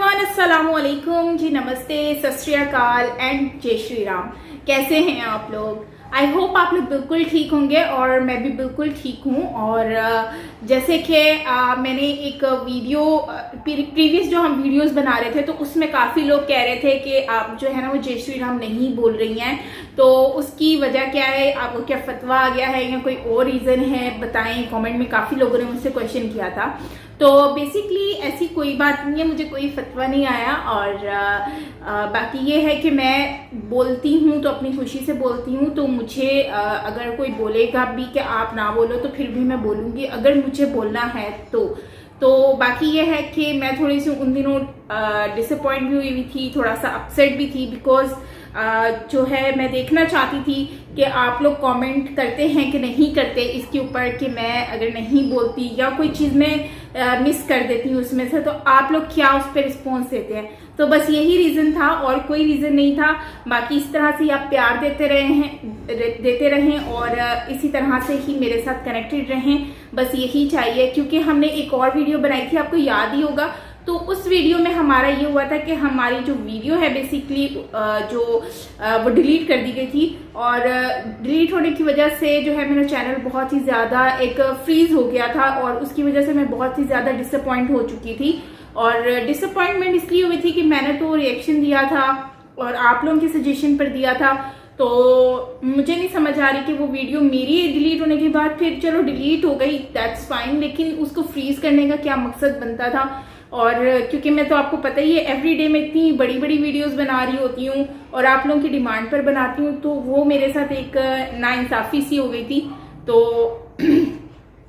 Everyone, अस्सलाम वालेकुम जी, नमस्ते, सत श्री अकाल एंड जय श्री राम। कैसे हैं आप लोग? आई होप आप लोग बिल्कुल ठीक होंगे और मैं भी बिल्कुल ठीक हूँ। और जैसे कि मैंने एक वीडियो प्रीवियस जो हम वीडियोस बना रहे थे तो उसमें काफ़ी लोग कह रहे थे कि आप जो है ना वो जय श्री राम नहीं बोल रही हैं, तो उसकी वजह क्या है, आपको क्या फतवा आ गया है या कोई और रीज़न है, बताएं। कमेंट में काफ़ी लोगों ने मुझसे क्वेश्चन किया था। तो बेसिकली ऐसी कोई बात नहीं है, मुझे कोई फतवा नहीं आया। और बाकी ये है कि मैं बोलती हूँ तो अपनी खुशी से बोलती हूँ, तो मुझे अगर कोई बोलेगा भी कि आप ना बोलो तो फिर भी मैं बोलूँगी अगर मुझे बोलना है तो बाकी ये है कि मैं थोड़ी सी उन दिनों डिसअपॉइंट भी हुई थी, थोड़ा सा अपसेट भी थी, बिकॉज जो है मैं देखना चाहती थी कि आप लोग कमेंट करते हैं कि नहीं करते इसके ऊपर, कि मैं अगर नहीं बोलती या कोई चीज़ में मिस कर देती हूँ उसमें से, तो आप लोग क्या उस पर रिस्पॉन्स देते हैं। तो बस यही रीज़न था और कोई रीज़न नहीं था। बाकी इस तरह से आप प्यार देते रहें और इसी तरह से ही मेरे साथ कनेक्टेड रहें, बस यही चाहिए। क्योंकि हमने एक और वीडियो बनाई थी, आपको याद ही होगा, तो उस वीडियो में हमारा ये हुआ था कि हमारी जो वीडियो है बेसिकली वो डिलीट कर दी गई थी। और डिलीट होने की वजह से जो है मेरा चैनल बहुत ही ज़्यादा एक फ्रीज हो गया था और उसकी वजह से मैं बहुत ही ज़्यादा डिसअपॉइंट हो चुकी थी। और डिसअपॉइंटमेंट इसलिए हुई थी कि मैंने तो रिएक्शन दिया था और आप लोगों के सजेशन पर दिया था, तो मुझे नहीं समझ आ रही कि वो वीडियो मेरी डिलीट होने के बाद, फिर चलो डिलीट हो गई, दैट्स फाइन, लेकिन उसको फ्रीज करने का क्या मकसद बनता था। और क्योंकि मैं तो आपको पता ही है एवरी डे मैं इतनी बड़ी बड़ी वीडियोस बना रही होती हूँ और आप लोगों की डिमांड पर बनाती हूँ, तो वो मेरे साथ एक नाइंसाफ़ी सी हो गई थी। तो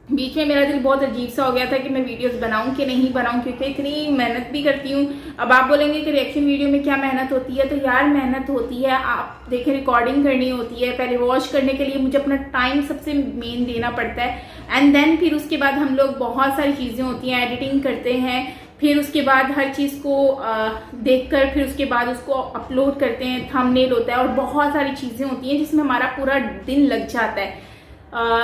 बीच में मेरा दिल बहुत अजीब सा हो गया था कि मैं वीडियोस बनाऊं कि नहीं बनाऊं, क्योंकि इतनी मेहनत भी करती हूं। अब आप बोलेंगे कि रिएक्शन वीडियो में क्या मेहनत होती है, तो यार मेहनत होती है। आप देखें, रिकॉर्डिंग करनी होती है, पहले वॉच करने के लिए मुझे अपना टाइम सबसे मेन देना पड़ता है, एंड देन फिर उसके बाद हम लोग बहुत सारी चीज़ें होती हैं, एडिटिंग करते हैं, फिर उसके बाद हर चीज़ को देखकर फिर उसके बाद उसको अपलोड करते हैं, थंबनेल होता है और बहुत सारी चीज़ें होती हैं जिसमें हमारा पूरा दिन लग जाता है।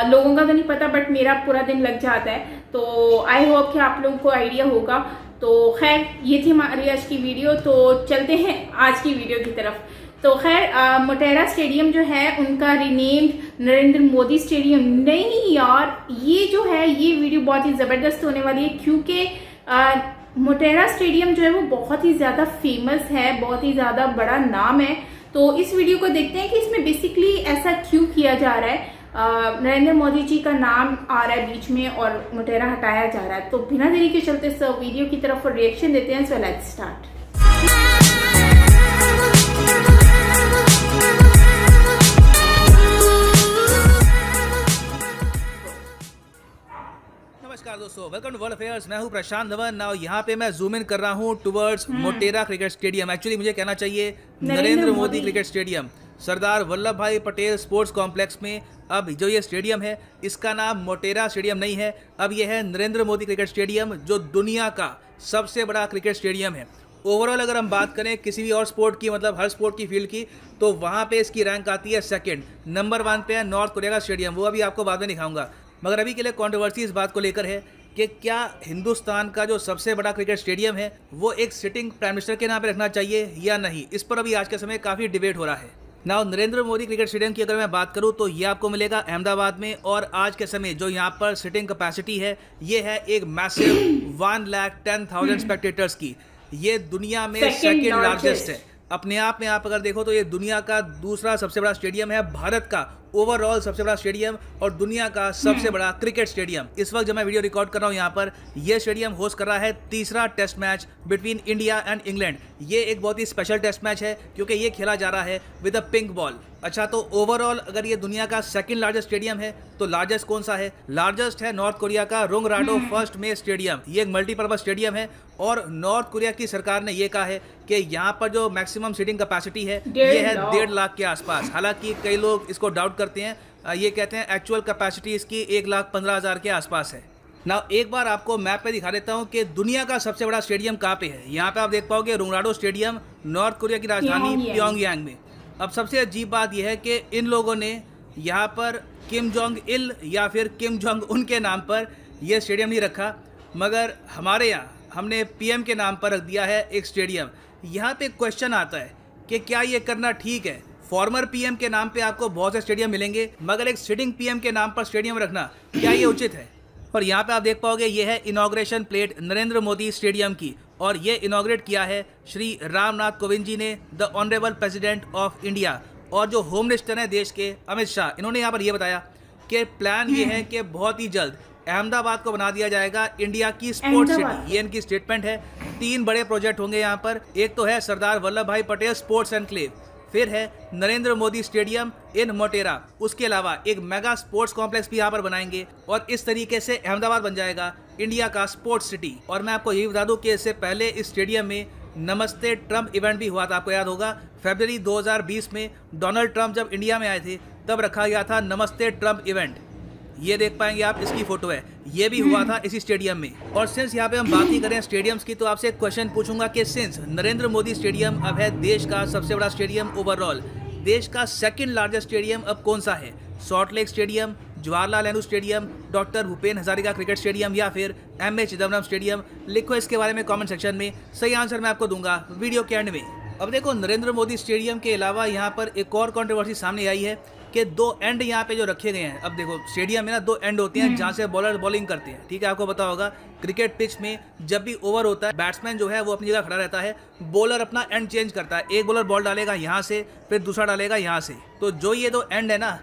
लोगों का तो नहीं पता बट मेरा पूरा दिन लग जाता है। तो आई होप कि आप लोगों को आइडिया होगा। तो खैर ये थी हमारी आज की वीडियो, तो चलते हैं आज की वीडियो की तरफ। तो खैर मोटेरा स्टेडियम जो है उनका रीनेम्ड नरेंद्र मोदी स्टेडियम नहीं यार, ये जो है ये वीडियो बहुत ही ज़बरदस्त होने वाली है, क्योंकि मोटेरा स्टेडियम जो है वो बहुत ही ज़्यादा फेमस है, बहुत ही ज़्यादा बड़ा नाम है। तो इस वीडियो को देखते हैं कि इसमें बेसिकली ऐसा क्यों किया जा रहा है। नरेंद्र मोदी जी का नाम आ रहा है बीच में और मोटेरा हटाया जा रहा है। तो बिना देरी के चलते इस वीडियो की तरफ और रिएक्शन देते हैं। So let's start. नमस्कार दोस्तों, वेलकम टू वर्ल्ड अफेयर्स। मैं हूं प्रशांत धवन। नाउ यहाँ पे मैं जूम इन कर रहा हूँ towards Motera cricket stadium. Actually मुझे कहना चाहिए नरेंद्र मोदी क्रिकेट स्टेडियम, सरदार वल्लभ भाई पटेल स्पोर्ट्स कॉम्प्लेक्स में। अब जो ये स्टेडियम है इसका नाम मोटेरा स्टेडियम नहीं है, अब यह है नरेंद्र मोदी क्रिकेट स्टेडियम, जो दुनिया का सबसे बड़ा क्रिकेट स्टेडियम है। ओवरऑल अगर हम बात करें किसी भी और स्पोर्ट की, मतलब हर स्पोर्ट की फील्ड की, तो वहाँ पे इसकी रैंक आती है सेकंड। नंबर 1 पे है नॉर्थ कोरिया का स्टेडियम, वो अभी आपको बाद में दिखाऊंगा। मगर अभी के लिए कंट्रोवर्सी इस बात को लेकर है कि क्या हिंदुस्तान का जो सबसे बड़ा क्रिकेट स्टेडियम है वो एक सिटिंग प्राइम मिनिस्टर के नाम पे रखना चाहिए या नहीं। इस पर अभी आज के समय काफ़ी डिबेट हो रहा है। Now Narendra Modi cricket stadium की अगर मैं बात करूं तो ये आपको मिलेगा अहमदाबाद में, और आज के समय जो यहाँ पर सिटिंग कैपेसिटी है ये है एक मैसिव 1,10,000 स्पेक्टेटर्स की। ये दुनिया में सेकंड लार्जेस्ट है। अपने आप में आप अगर देखो तो ये दुनिया का दूसरा सबसे बड़ा स्टेडियम है, भारत का ओवरऑल सबसे बड़ा स्टेडियम और दुनिया का सबसे बड़ा क्रिकेट स्टेडियम। इस वक्त जब मैं वीडियो रिकॉर्ड कर रहा हूँ यहाँ पर, यह स्टेडियम होस्ट कर रहा है तीसरा test match between India and England. ये एक बहुत ही स्पेशल टेस्ट मैच है क्योंकि ये खेला जा रहा है विद अ पिंक बॉल। अच्छा, तो ओवरऑल अगर ये दुनिया का सेकंड लार्जेस्ट स्टेडियम है तो लार्जेस्ट कौन सा है? लार्जेस्ट है नॉर्थ कोरिया का रोंगराडो फर्स्ट मे स्टेडियम। ये एक मल्टीपर्पज स्टेडियम है और नॉर्थ कोरिया की सरकार ने ये कहा है कि यहाँ पर जो मैक्सिमम सीटिंग कैपेसिटी है ये है 1.5 लाख के आसपास। हालांकि कई लोग इसको डाउट करते हैं, ये कहते हैं एक्चुअल कैपेसिटी इसकी 1,15,000 के आसपास है। ना एक बार आपको मैप पे दिखा देता हूँ कि दुनिया का सबसे बड़ा स्टेडियम कहाँ पे है। यहाँ पे आप देख पाओगे रोंगराडो स्टेडियम, नॉर्थ कोरिया की राजधानी प्योंगयांग में। अब सबसे अजीब बात यह है कि इन लोगों ने यहाँ पर किम जोंग इल या फिर किम जोंग उन के नाम पर यह स्टेडियम नहीं रखा, मगर हमारे यहाँ हमने पीएम के नाम पर रख दिया है एक स्टेडियम। यहाँ पे क्वेश्चन आता है कि क्या ये करना ठीक है? फॉर्मर पीएम के नाम पे आपको बहुत से स्टेडियम मिलेंगे, मगर एक सिटिंग पीएम के नाम पर स्टेडियम रखना क्या ये उचित है? और यहाँ पे आप देख पाओगे ये है inauguration plate Narendra Modi stadium की, और ये इनॉग्रेट किया है श्री रामनाथ कोविंद जी ने, the honourable president of India. और जो होम मिनिस्टर हैं देश के, अमित शाह, इन्होंने यहाँ पर ये बताया कि प्लान ये है कि बहुत ही जल्द अहमदाबाद को बना दिया जाएगा इंडिया की स्पोर्ट्स सिटी। ये इनकी स्टेटमेंट है। 3 बड़े प्रोजेक्ट होंगे यहाँ पर। एक तो है सरदार वल्लभ भाई पटेल स्पोर्ट्स एनक्लेव, फिर है नरेंद्र मोदी स्टेडियम इन मोटेरा, उसके अलावा एक मेगा स्पोर्ट्स कॉम्प्लेक्स भी यहाँ पर बनाएंगे, और इस तरीके से अहमदाबाद बन जाएगा इंडिया का स्पोर्ट्स सिटी। और मैं आपको यही बता दूं कि इससे पहले इस स्टेडियम में नमस्ते ट्रम्प इवेंट भी हुआ था। आपको याद होगा फरवरी 2020 में डोनाल्ड ट्रम्प जब इंडिया में आए थे तब रखा गया था नमस्ते ट्रम्प इवेंट। ये देख पाएंगे आप, इसकी फोटो है, ये भी हुआ था इसी स्टेडियम में। और सिंस यहाँ पे हम बात ही करें स्टेडियम्स की, तो आपसे एक क्वेश्चन पूछूंगा कि सिंस नरेंद्र मोदी स्टेडियम अब है देश का सबसे बड़ा स्टेडियम ओवरऑल, देश का सेकंड लार्जेस्ट स्टेडियम अब कौन सा है? Salt Lake stadium, Jawaharlal Nehru stadium, doctor Bhupen Hazarika cricket stadium, या फिर एम ए चिदम्बरम स्टेडियम? लिखो इसके बारे में कमेंट सेक्शन में, सही आंसर मैं आपको दूंगा वीडियो के एंड में। अब देखो, नरेंद्र मोदी स्टेडियम के अलावा यहाँ पर एक और कंट्रोवर्सी सामने आई है कि 2 एंड यहाँ पे जो रखे गए हैं। अब देखो, स्टेडियम में ना 2 एंड होते हैं जहाँ से बॉलर बॉलिंग करते हैं, ठीक है? आपको पता होगा क्रिकेट पिच में जब भी ओवर होता है, बैट्समैन जो है वो अपनी जगह खड़ा रहता है, बॉलर अपना एंड चेंज करता है। एक बॉलर बॉल डालेगा यहाँ से, फिर दूसरा डालेगा यहाँ से। तो जो ये 2 एंड है ना,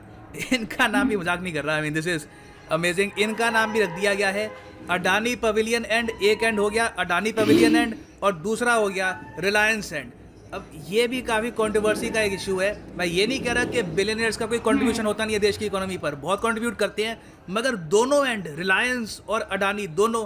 इनका नाम भी मजाक नहीं कर रहा, I mean this is amazing, इनका नाम भी रख दिया गया है अडानी पवेलियन एंड। एक एंड हो गया अडानी पवेलियन एंड, और दूसरा हो गया रिलायंस एंड। अब ये भी काफ़ी कंट्रोवर्सी का एक इशू है। मैं ये नहीं कह रहा कि बिलियनियर्स का कोई कंट्रीब्यूशन होता नहीं है देश की इकोनॉमी पर, बहुत कंट्रीब्यूट करते हैं, मगर दोनों एंड, रिलायंस और अडानी दोनों,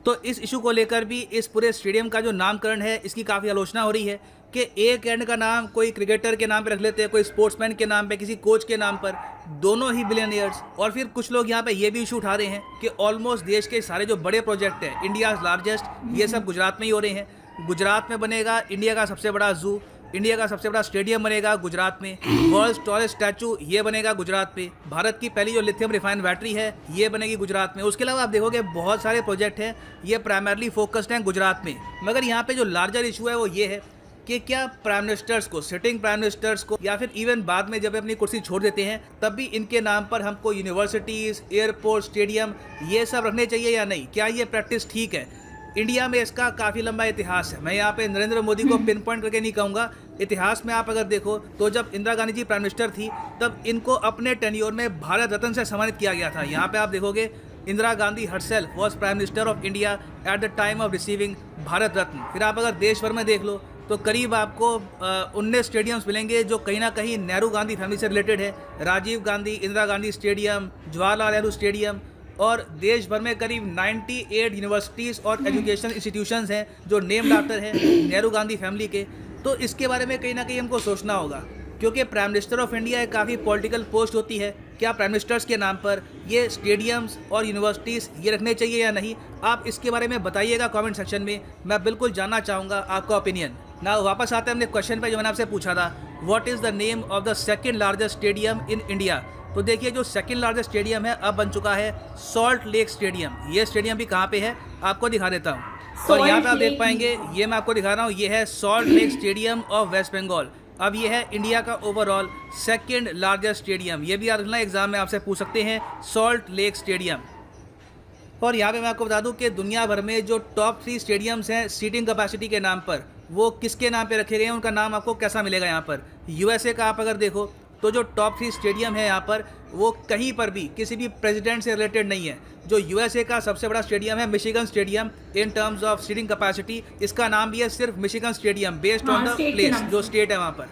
तो इस इशू को लेकर भी इस पूरे स्टेडियम का जो नामकरण है इसकी काफ़ी आलोचना हो रही है कि एक एंड का नाम कोई क्रिकेटर के नाम पे रख लेते हैं, कोई स्पोर्ट्समैन के नाम पे, किसी कोच के नाम पर, दोनों ही बिलियनियर्स। और फिर कुछ लोग यहाँ पे ये भी इशू उठा रहे हैं कि ऑलमोस्ट देश के सारे जो बड़े प्रोजेक्ट हैं, इंडिया लार्जेस्ट, ये सब गुजरात में ही हो रहे हैं। गुजरात में बनेगा इंडिया का सबसे बड़ा जू, इंडिया का सबसे बड़ा स्टेडियम बनेगा गुजरात में, वर्ल्ड्स टॉलेस्ट स्टैचू ये बनेगा गुजरात में, भारत की पहली जो लिथियम रिफाइंड बैटरी है ये बनेगी गुजरात में। उसके अलावा आप देखोगे बहुत सारे प्रोजेक्ट हैं, ये प्राइमरली फोकस्ड हैं गुजरात में। मगर यहाँ पे जो लार्जर इशू है वो ये है कि क्या प्राइम मिनिस्टर्स को, सिटिंग प्राइम मिनिस्टर्स को, या फिर इवन बाद में जब अपनी कुर्सी छोड़ देते हैं तब भी इनके नाम पर हमको यूनिवर्सिटीज़, एयरपोर्ट, स्टेडियम ये सब रखने चाहिए या नहीं? क्या ये प्रैक्टिस ठीक है? इंडिया में इसका काफ़ी लंबा इतिहास है। मैं यहाँ पे नरेंद्र मोदी को पिन पॉइंट करके नहीं कहूँगा, इतिहास में आप अगर देखो तो जब इंदिरा गांधी जी प्राइम मिनिस्टर थी तब इनको अपने टेन्योर में भारत रत्न से सम्मानित किया गया था। यहाँ पे आप देखोगे Indira Gandhi herself was prime minister of India at the time of receiving Bharat Ratna. फिर आप अगर देश भर में देख लो तो करीब आपको 19 स्टेडियम्स मिलेंगे जो कहीं ना कहीं नेहरू गांधी फैमिली से रिलेटेड है। राजीव गांधी, इंदिरा गांधी स्टेडियम, जवाहरलाल नेहरू स्टेडियम, और देश भर में करीब 98 यूनिवर्सिटीज़ और एजुकेशनल इंस्टीट्यूशंस हैं जो नेम्ड आफ्टर हैं नेहरू गांधी फैमिली के। तो इसके बारे में कहीं ना कहीं हमको सोचना होगा, क्योंकि प्राइम मिनिस्टर ऑफ इंडिया एक काफ़ी पॉलिटिकल पोस्ट होती है। क्या प्राइम मिनिस्टर्स के नाम पर ये स्टेडियम्स और यूनिवर्सिटीज़ ये रखने चाहिए या नहीं? आप इसके बारे में बताइएगा कमेंट सेक्शन में, मैं बिल्कुल जानना चाहूँगा आपका ओपिनियन। ना वापस आते हैं अपने क्वेश्चन पे जो मैंने आपसे पूछा था, what is the name of the second largest stadium in India? तो देखिए, जो सेकंड लार्जेस्ट स्टेडियम है अब बन चुका है सॉल्ट लेक स्टेडियम। ये स्टेडियम भी कहाँ पे है आपको दिखा देता हूँ, और यहाँ पे आप देख पाएंगे, ये मैं आपको दिखा रहा हूँ, ये है सॉल्ट लेक स्टेडियम ऑफ वेस्ट बंगाल। अब ये है इंडिया का ओवरऑल सेकंड लार्जेस्ट स्टेडियम। ये भी याद रखना, एग्जाम में आपसे पूछ सकते हैं, सॉल्ट लेक स्टेडियम। और यहाँ पे मैं आपको बता दूँ कि दुनिया भर में जो टॉप 3 स्टेडियम्स हैं सीटिंग कैपेसिटी के नाम पर, वो किसके नाम पे रखे गए हैं, उनका नाम आपको कैसा मिलेगा यहाँ पर। यूएसए का आप अगर देखो तो जो टॉप 3 स्टेडियम है यहाँ पर, वो कहीं पर भी किसी भी प्रेसिडेंट से रिलेटेड नहीं है। जो यूएसए का सबसे बड़ा स्टेडियम है Michigan stadium in terms of seating capacity, इसका नाम भी है सिर्फ Michigan stadium, based on the place, जो स्टेट है वहाँ पर।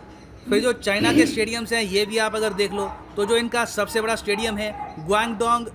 फिर जो चाइना के स्टेडियम्स हैं ये भी आप अगर देख लो तो जो इनका सबसे बड़ा स्टेडियम है ग्वांगडोंग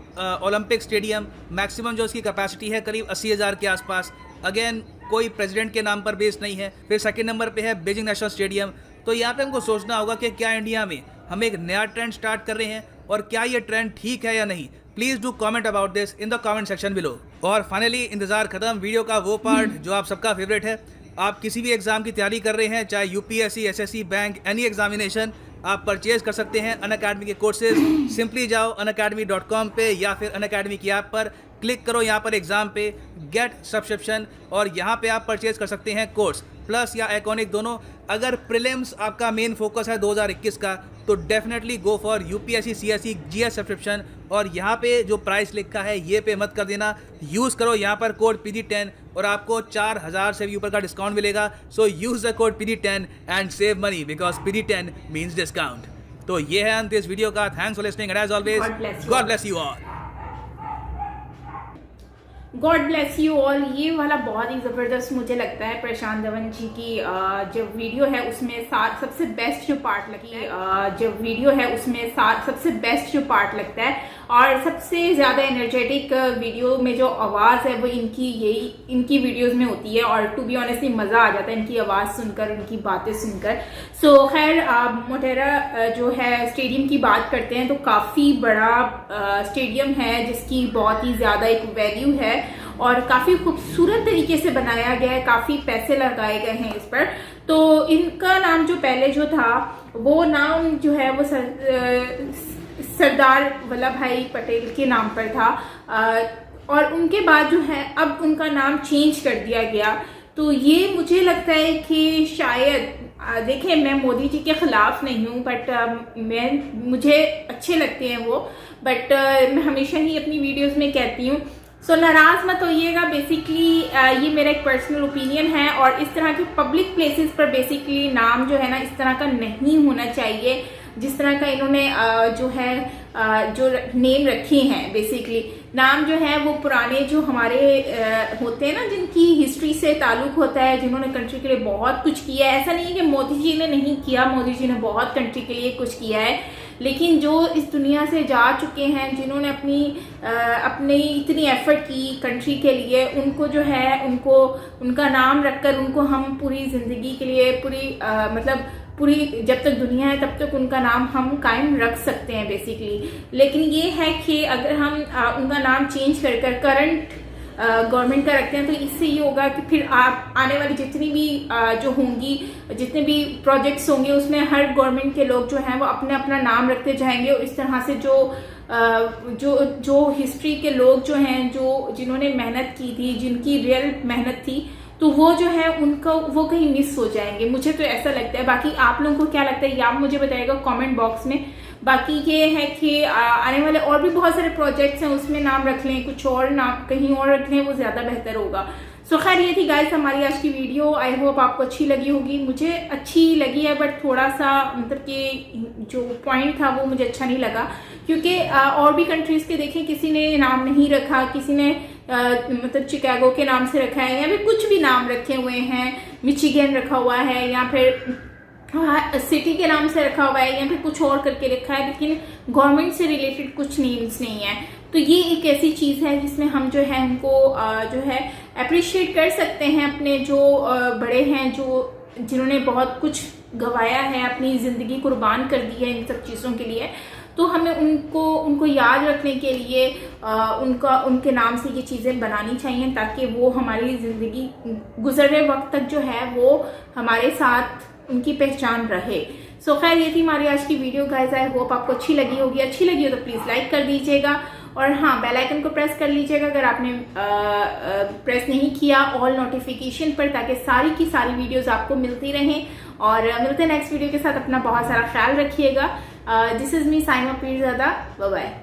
ओलंपिक स्टेडियम, मैक्सिमम जो इसकी कैपेसिटी है करीब 80,000 के आसपास। अगेन कोई प्रेसिडेंट के नाम पर बेस्ड नहीं है। फिर सेकंड नंबर पे है बीजिंग नेशनल स्टेडियम। तो यहाँ पे हमको सोचना होगा कि क्या इंडिया में हम एक नया ट्रेंड स्टार्ट कर रहे हैं, और क्या ये ट्रेंड ठीक है या नहीं? Please do comment about this in the comment section below. और फाइनली इंतजार खत्म, वीडियो का वो पार्ट जो आप सबका फेवरेट है। आप किसी भी एग्जाम की तैयारी कर रहे हैं, चाहे UPSC, SSC, bank, any examination, आप परचेज कर सकते हैं अनअकैडमी के कोर्सेज। सिंपली जाओ unacademy.com पे या फिर अनअकैडमी की ऐप पर, क्लिक करो यहाँ पर एग्जाम पे गेट सब्सक्रिप्शन और यहाँ पे आप परचेज कर सकते हैं कोर्स प्लस या आइकॉनिक दोनों। अगर प्रीलिम्स आपका मेन फोकस है 2021 का तो definitely go for UPSC CSE GS subscription. और यहाँ पे जो प्राइस लिखा है ये पे मत कर देना, यूज़ करो यहाँ पर कोड PD10 और आपको 4000 से भी ऊपर का डिस्काउंट मिलेगा। So use the code PD10 and save money because PD10 means discount. तो ये है अंत इस वीडियो का। Thanks for listening and as always God bless you all. God bless you all. ये वाला बहुत ही ज़बरदस्त मुझे लगता है प्रशांत धवन जी की जो वीडियो है उसमें सबसे बेस्ट जो पार्ट लगता है और सबसे ज़्यादा एनर्जेटिक वीडियो में जो आवाज़ है वो इनकी वीडियोस में होती है और टू बी ऑनेस्टली मज़ा आ जाता है इनकी आवाज़ सुनकर, उनकी बातें सुनकर। सो खैर मोटेरा जो है स्टेडियम की बात करते हैं तो काफ़ी बड़ा स्टेडियम है जिसकी बहुत ही ज़्यादा एक वैल्यू है और काफ़ी खूबसूरत तरीके से बनाया गया है, काफ़ी पैसे लगाए गए हैं इस पर। तो इनका नाम जो पहले जो था वो नाम जो है वो सरदार वल्लभ भाई पटेल के नाम पर था और उनके बाद जो है अब उनका नाम चेंज कर दिया गया। तो ये मुझे लगता है कि शायद देखिए मैं मोदी जी के खिलाफ नहीं हूँ बट मुझे अच्छे लगते हैं वो, बट मैं हमेशा ही अपनी वीडियोस में कहती हूँ सो नाराज मत होइएगा। बेसिकली ये मेरा एक पर्सनल ओपिनियन है और इस तरह के पब्लिक प्लेसेस पर बेसिकली नाम जो है ना इस तरह का नहीं होना चाहिए जिस तरह का इन्होंने जो नेम रखे हैं। बेसिकली नाम जो है वो पुराने जो हमारे होते हैं ना जिनकी हिस्ट्री से ताल्लुक होता है, जिन्होंने कंट्री के लिए बहुत कुछ किया है। ऐसा नहीं है कि मोदी जी ने नहीं किया, मोदी जी ने बहुत कंट्री के लिए कुछ किया है, लेकिन जो इस दुनिया से जा चुके हैं जिन्होंने अपनी इतनी एफर्ट की कंट्री के लिए, उनको जो है उनका नाम रखकर उनको हम पूरी ज़िंदगी के लिए पूरी जब तक दुनिया है तब तक उनका नाम हम कायम रख सकते हैं बेसिकली। लेकिन ये है कि अगर हम उनका नाम चेंज कर करंट गवर्नमेंट का रखते हैं तो इससे ये होगा कि फिर आप आने वाली जितनी भी जो होंगी, जितने भी प्रोजेक्ट्स होंगे उसमें हर गवर्नमेंट के लोग जो हैं वो अपना नाम रखते जाएंगे और इस तरह से जो हिस्ट्री के लोग जो हैं जिन्होंने मेहनत की थी, जिनकी रियल मेहनत थी, तो वो जो है वो कहीं मिस हो जाएंगे। मुझे तो ऐसा लगता है। बाकी आप लोगों को क्या लगता है ये आप मुझे बताइएगा कमेंट बॉक्स में। बाकी ये है कि आने वाले और भी बहुत सारे प्रोजेक्ट्स हैं उसमें नाम रख लें, कुछ और नाम कहीं और रख लें, वो ज़्यादा बेहतर होगा। सो खैर ये थी गाइस हमारी आज की वीडियो। आई होप आपको अच्छी लगी होगी। मुझे अच्छी लगी है बट थोड़ा सा मतलब कि जो पॉइंट था वो मुझे अच्छा नहीं लगा क्योंकि और भी कंट्रीज़ के देखें किसी ने नाम नहीं रखा, किसी ने मतलब चिकागो के नाम से रखा है या फिर कुछ भी नाम रखे हुए हैं, मिशिगन रखा हुआ है या फिर सिटी के नाम से रखा हुआ है या फिर कुछ और करके रखा है, लेकिन गवर्नमेंट से रिलेटेड कुछ नेम्स नहीं है। तो ये एक ऐसी चीज़ है जिसमें हम जो है उनको जो है अप्रिशिएट कर सकते हैं, अपने जो बड़े हैं जिन्होंने बहुत कुछ गंवाया है, अपनी ज़िंदगी कुर्बान कर दी है इन सब चीज़ों के लिए। तो हमें उनको याद रखने के लिए उनके नाम से ये चीज़ें बनानी चाहिए ताकि वो हमारी ज़िंदगी गुजर रहे वक्त तक जो है वो हमारे साथ उनकी पहचान रहे। सो खैर ये थी हमारी आज की वीडियो गाइस। आई होप आपको अच्छी लगी होगी। अच्छी लगी हो तो प्लीज़ लाइक कर दीजिएगा और हाँ बेल आइकन को प्रेस कर लीजिएगा अगर आपने प्रेस नहीं किया ऑल नोटिफिकेशन पर, ताकि सारी की सारी वीडियोस आपको मिलती रहें। और मिलते हैं नेक्स्ट वीडियो के साथ। अपना बहुत सारा ख्याल रखिएगा। This is me Saima Pirzada. Bye bye.